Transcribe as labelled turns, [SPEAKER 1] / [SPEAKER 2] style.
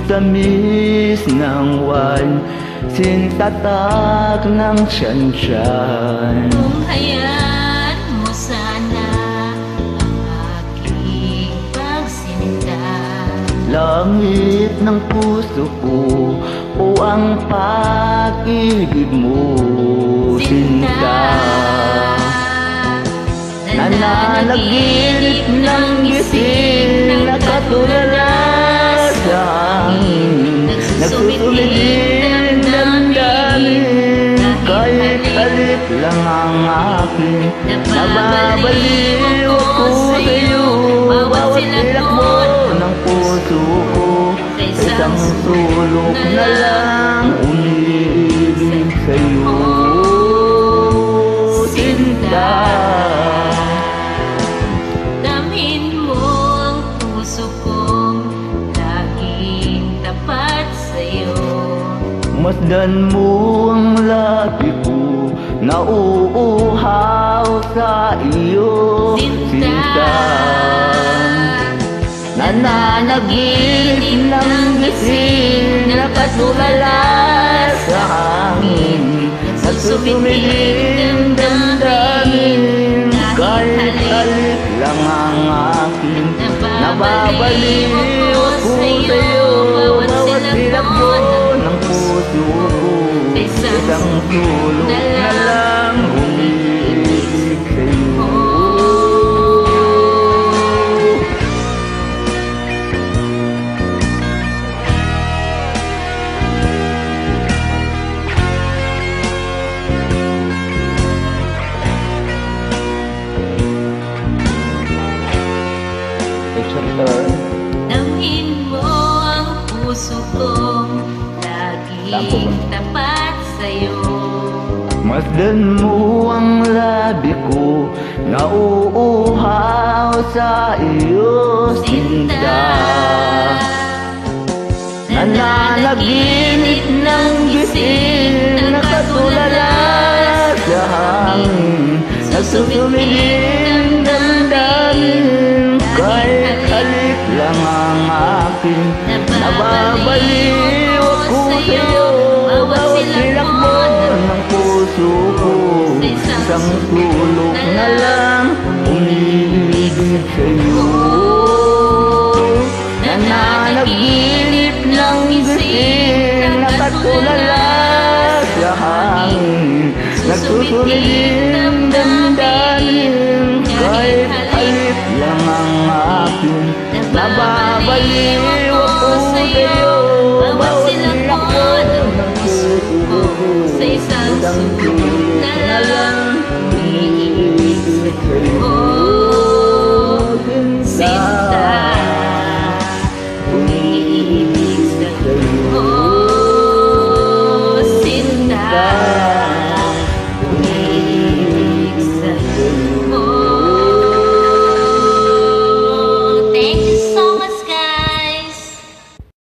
[SPEAKER 1] tamis ng wine, sintatag ng tiyan-tiyan.
[SPEAKER 2] Kung hayaan mo sana ang aking pagsinta,
[SPEAKER 1] langit ng puso ko o ang pag-ibig mo, sinta. Nananaginip ng gising na katulala sa hangin, nagsusumiling damdamin, kahit halik lang ang akin. Nababaliw ako sa'yo, bawat tilakbo ng puso ko, isang sulok na lang umiibig sa'yo, sinta.
[SPEAKER 2] damhin mo ang puso kong laging tapat sa'yo.
[SPEAKER 1] Masdan mo ang labi ko, nauuhaw sa iyo, sinta. Nananaginip ng gising na katulala sa hangin, nagsusumiling damdamin, kahit halik lang ang akin. Nababaliw ako sa'yo, bawat tilakbo ng puso ko, isang sulok na lang umiibig sa'yo.
[SPEAKER 2] Damhin mo ang puso kong laging tapat sa'yo.
[SPEAKER 1] Masdan mo ang labi ko, nauuhaw sa iyo, sinta. Nananaginip ng gising na katulala sa hangin, nagsusumiling damdamin, kahit halik lang ang akin. Nababaliw ako sa'yo, bawat tilakbo ng puso ko, isang sulok na lang umiibig sa'yo. Nananaginip ng gising na katulala sa hangin, nagsusumiling damdamin, kahit halik lang ang akin. Nababaliw ako sa'yo,